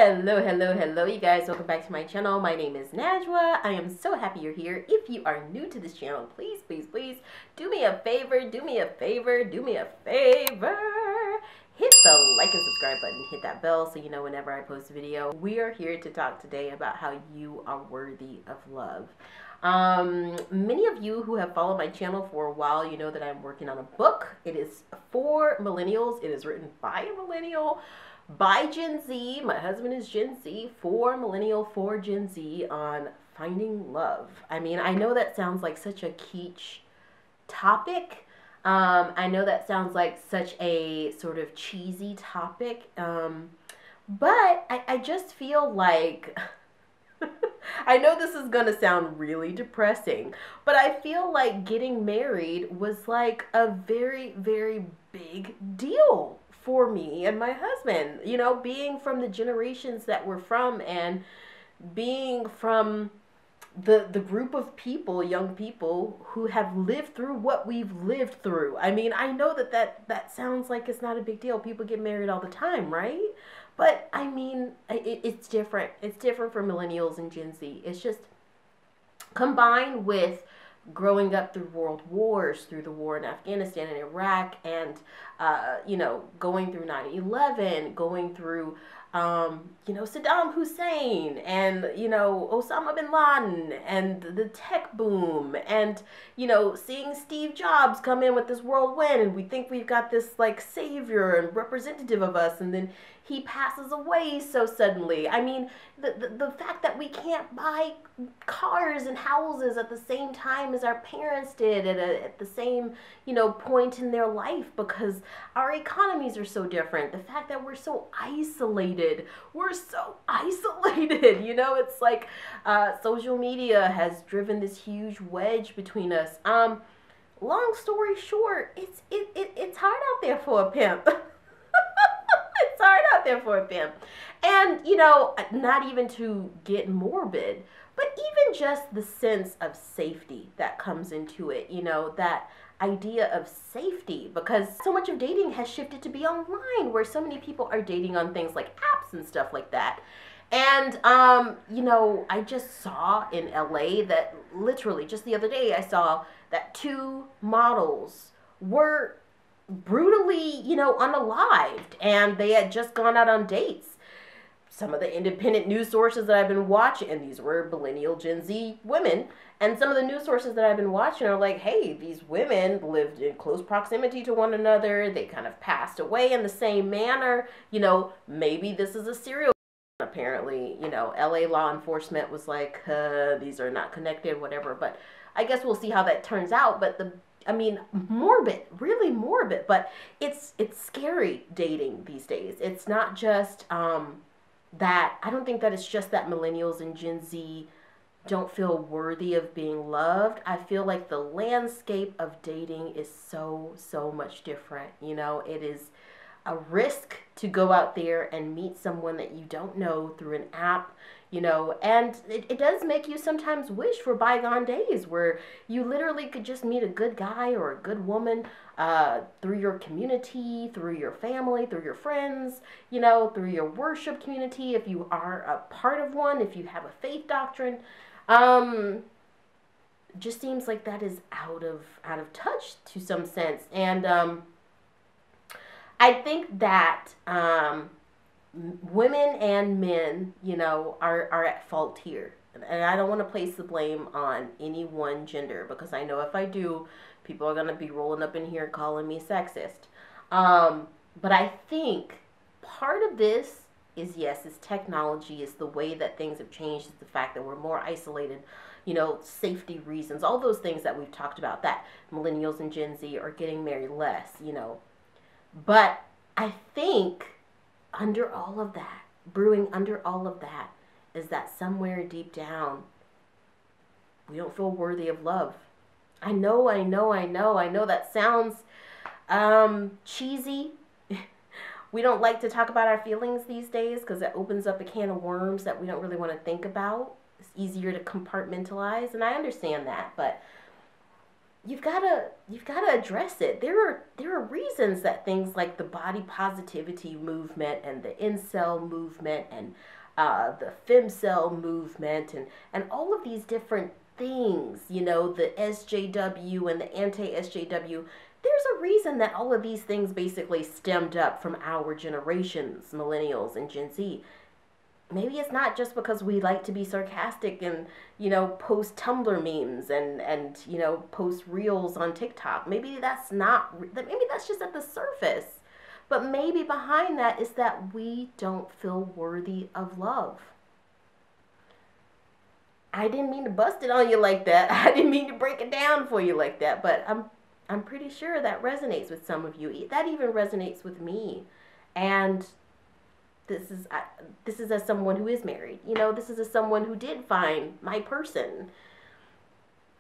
Hello, you guys. Welcome back to my channel. My name is Najwa. I am so happy you're here. If you are new to this channel, please do me a favor. Hit the like and subscribe button. Hit that bell so you know whenever I post a video. We are here to talk today about how you are worthy of love. Many of you who have followed my channel for a while, you know that I'm working on a book. It is for millennials. It is written by a millennial, by Gen Z. My husband is Gen Z, for millennial, for Gen Z, on finding love. I mean, I know that sounds like such a kitsch topic. I know that sounds like such a sort of cheesy topic. But I just feel like I know this is gonna sound really depressing, but I feel like getting married was like a very, very big deal for me and my husband. You know, being from the generations that we're from and being from the group of people, young people, who have lived through what we've lived through. I mean, I know that sounds like it's not a big deal. People get married all the time, right? But I mean, it's different. It's different for millennials and Gen Z. It's just combined with growing up through world wars, through the war in Afghanistan and Iraq, and, you know, going through 9/11, going through, you know, Saddam Hussein and, you know, Osama bin Laden and the tech boom and, you know, seeing Steve Jobs come in with this whirlwind and we think we've got this like savior and representative of us, and then he passes away so suddenly. I mean, the fact that we can't buy cars and houses at the same time as our parents did at the same, you know, point in their life because our economies are so different. The fact that we're so isolated. You know, it's like social media has driven this huge wedge between us. Long story short, it's hard out there for a pimp. It's hard out there for a pimp. And, you know, not even to get morbid, but even just the sense of safety that comes into it, you know, that idea of safety, because so much of dating has shifted to be online, where so many people are dating on things like apps and stuff like that. And, you know, I just saw in LA that literally just the other day I saw that 2 models were brutally, you know, unalived, and they had just gone out on dates. Some of the independent news sources that I've been watching, and these were millennial Gen Z women, and some of the news sources that I've been watching are like, hey, these women lived in close proximity to one another, they kind of passed away in the same manner, you know, maybe this is a serial. Apparently, you know, LA law enforcement was like, these are not connected, whatever, but I guess we'll see how that turns out. But I mean, morbid, really morbid, but it's scary dating these days. It's not just that, I don't think that it's just that millennials and Gen Z don't feel worthy of being loved. I feel like the landscape of dating is so much different. You know, it is a risk to go out there and meet someone that you don't know through an app, you know, and it does make you sometimes wish for bygone days where you literally could just meet a good guy or a good woman through your community, through your family, through your friends, you know, through your worship community, if you are a part of one, if you have a faith doctrine. Just seems like that is out of touch to some sense. And I think that women and men, you know, are at fault here. And I don't want to place the blame on any one gender, because I know if I do, people are going to be rolling up in here calling me sexist. But I think part of this is, yes, it's technology, it's the way that things have changed, it's the fact that we're more isolated, you know, safety reasons, all those things that we've talked about, that millennials and Gen Z are getting married less, you know. But I think under all of that, brewing under all of that, is that somewhere deep down, we don't feel worthy of love. I know that sounds cheesy. We don't like to talk about our feelings these days because it opens up a can of worms that we don't really want to think about. It's easier to compartmentalize, and I understand that, but you've gotta address it. There are reasons that things like the body positivity movement and the incel movement and the femcel movement and all of these different things, you know, the SJW and the anti-SJW. There's a reason that all of these things basically stemmed up from our generations, millennials and Gen Z. Maybe it's not just because we like to be sarcastic and, you know, post Tumblr memes and you know, post reels on TikTok. Maybe that's not, maybe that's just at the surface. But maybe behind that is that we don't feel worthy of love. I didn't mean to bust it on you like that. I didn't mean to break it down for you like that, but I'm pretty sure that resonates with some of you. That even resonates with me. And this is as someone who is married. You know, this is as someone who did find my person.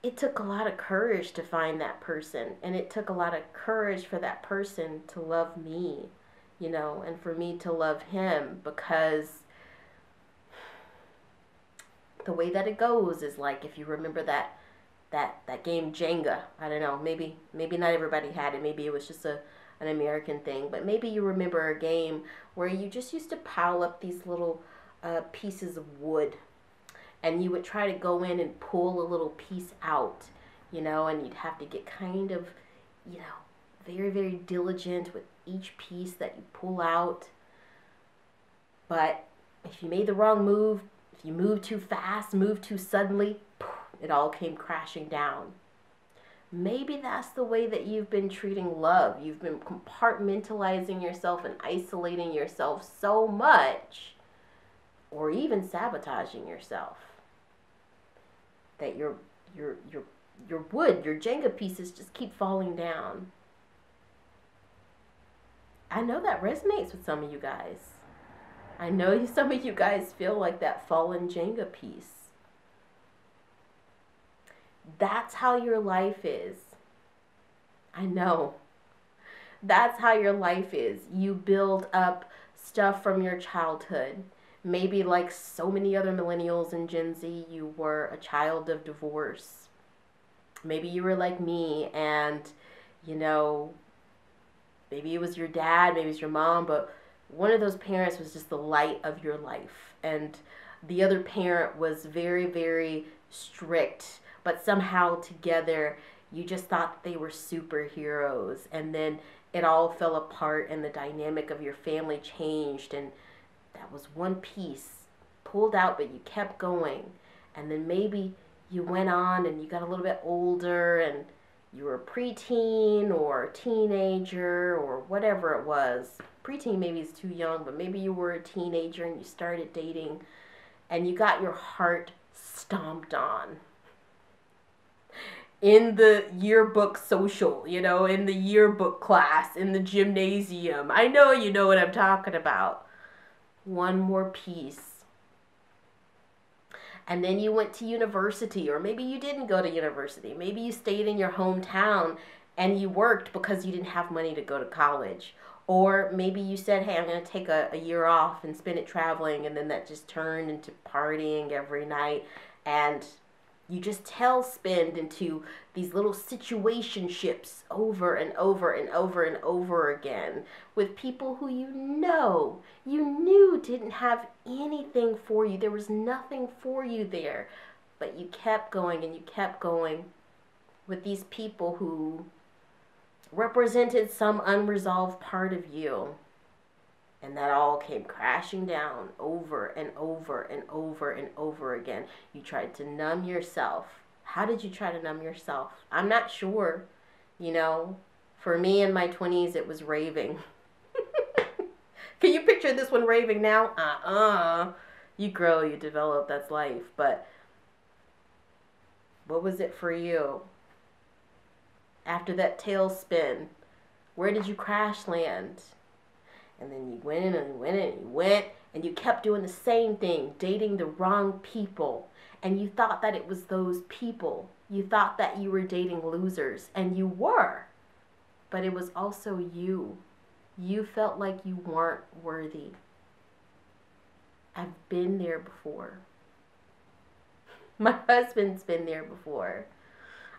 It took a lot of courage to find that person, and it took a lot of courage for that person to love me, you know, and for me to love him, because the way that it goes is like, if you remember that game Jenga. I don't know, maybe not everybody had it. Maybe it was just an American thing, but maybe you remember a game where you just used to pile up these little pieces of wood, and you would try to go in and pull a little piece out, you know, and you'd have to get kind of, you know, very, very diligent with each piece that you pull out. But if you made the wrong move, if you moved too fast, moved too suddenly, it all came crashing down. Maybe that's the way that you've been treating love. You've been compartmentalizing yourself and isolating yourself so much, or even sabotaging yourself, that your wood, your Jenga pieces just keep falling down. I know that resonates with some of you guys. I know some of you guys feel like that fallen Jenga piece. That's how your life is. I know. That's how your life is. You build up stuff from your childhood. Maybe like so many other millennials and Gen Z, you were a child of divorce. Maybe you were like me and, you know, maybe it was your dad, maybe it was your mom, but one of those parents was just the light of your life. And the other parent was very, very strict, but somehow together you just thought they were superheroes. And then it all fell apart and the dynamic of your family changed, and that was one piece pulled out, but you kept going. And then maybe you went on and you got a little bit older and you were a preteen or a teenager or whatever it was. Preteen maybe is too young, but maybe you were a teenager and you started dating and you got your heart stomped on in the yearbook social, you know, in the yearbook class, in the gymnasium. I know you know what I'm talking about. One more piece. And then you went to university, or maybe you didn't go to university. Maybe you stayed in your hometown and you worked because you didn't have money to go to college. Or maybe you said, hey, I'm going to take a year off and spend it traveling, and then that just turned into partying every night. And you just tailspinned into these little situationships over and over and over and over again with people who you knew didn't have anything for you. There was nothing for you there. But you kept going and you kept going with these people who represented some unresolved part of you. And that all came crashing down over and over and over and over again. You tried to numb yourself. How did you try to numb yourself? I'm not sure. You know, for me in my 20s, it was raving. Can you picture this one raving now? You grow, you develop, that's life. But what was it for you? After that tailspin, where did you crash land? And then you went in and you went in and you went, and you kept doing the same thing, dating the wrong people. And you thought that it was those people. You thought that you were dating losers, and you were. But it was also you. You felt like you weren't worthy. I've been there before. My husband's been there before.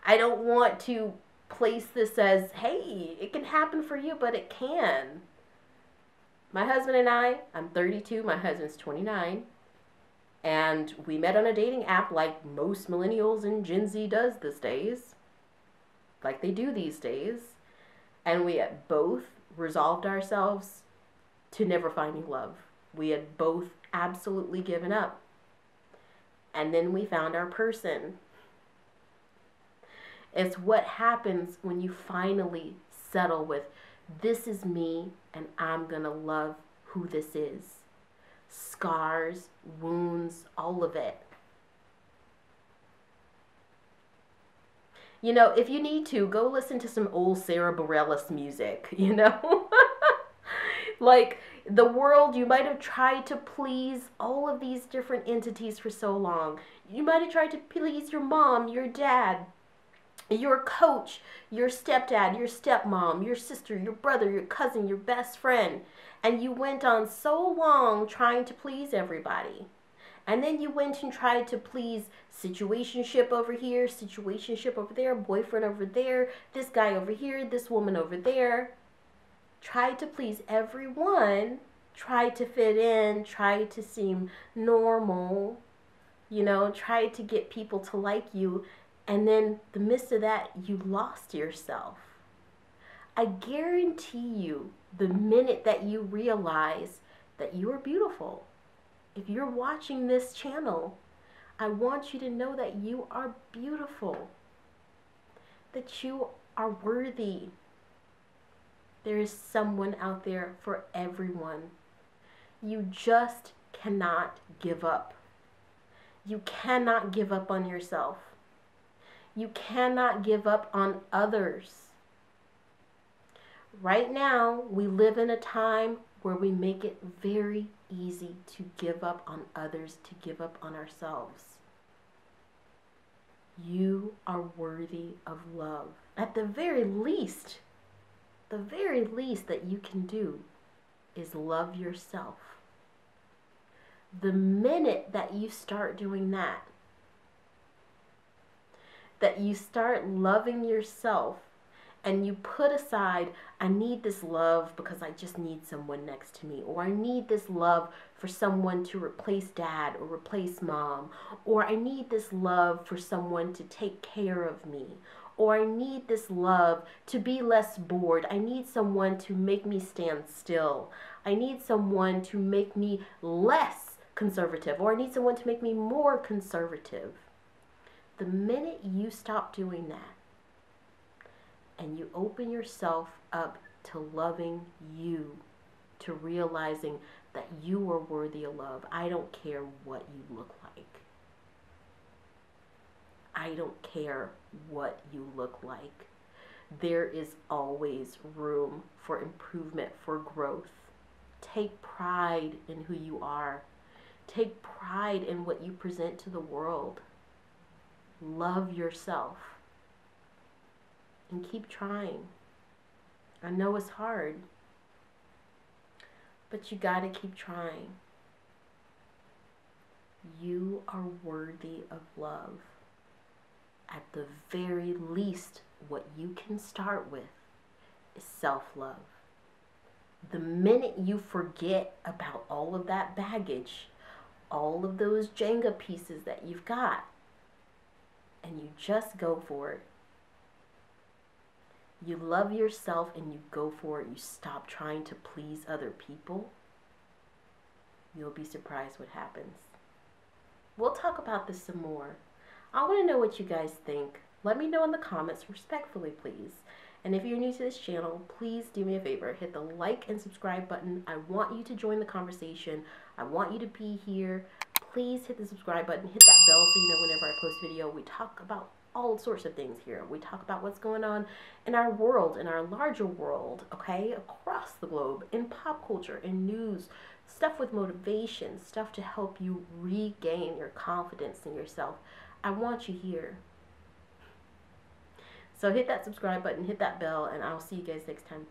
I don't want to place that says, hey, it can happen for you, but it can. My husband and I'm 32, my husband's 29, and we met on a dating app like most millennials and Gen Z does these days. Like they do these days. And we had both resolved ourselves to never finding love. We had both absolutely given up. And then we found our person. It's what happens when you finally settle with, this is me and I'm gonna love who this is. Scars, wounds, all of it. You know, if you need to, go listen to some old Sarah Bareilles music, you know? Like, the world, you might have tried to please all of these different entities for so long. You might have tried to please your mom, your dad, your coach, your stepdad, your stepmom, your sister, your brother, your cousin, your best friend. And you went on so long trying to please everybody. And then you went and tried to please situationship over here, situationship over there, boyfriend over there, this guy over here, this woman over there. Tried to please everyone, tried to fit in, tried to seem normal, you know, tried to get people to like you. And then in the midst of that, you lost yourself. I guarantee you, the minute that you realize that you are beautiful, if you're watching this channel, I want you to know that you are beautiful, that you are worthy. There is someone out there for everyone. You just cannot give up. You cannot give up on yourself. You cannot give up on others. Right now, we live in a time where we make it very easy to give up on others, to give up on ourselves. You are worthy of love. At the very least that you can do is love yourself. The minute that you start doing that you start loving yourself, and you put aside, I need this love because I just need someone next to me, or I need this love for someone to replace dad or replace mom, or I need this love for someone to take care of me, or I need this love to be less bored. I need someone to make me stand still. I need someone to make me less conservative, or I need someone to make me more conservative. The minute you stop doing that, and you open yourself up to loving you, to realizing that you are worthy of love. I don't care what you look like. I don't care what you look like. There is always room for improvement, for growth. Take pride in who you are. Take pride in what you present to the world. Love yourself. And keep trying. I know it's hard, but you gotta keep trying. You are worthy of love. At the very least, what you can start with is self-love. The minute you forget about all of that baggage, all of those Jenga pieces that you've got, and you just go for it, you love yourself and you go for it, you stop trying to please other people, you'll be surprised what happens. We'll talk about this some more. I want to know what you guys think. Let me know in the comments, respectfully please. And if you're new to this channel, please do me a favor, hit the like and subscribe button. I want you to join the conversation. I want you to be here. Please hit the subscribe button, hit that bell so you know whenever I post a video. We talk about all sorts of things here. We talk about what's going on in our world, in our larger world, okay, across the globe, in pop culture, in news, stuff with motivation, stuff to help you regain your confidence in yourself. I want you here. So hit that subscribe button, hit that bell, and I'll see you guys next time.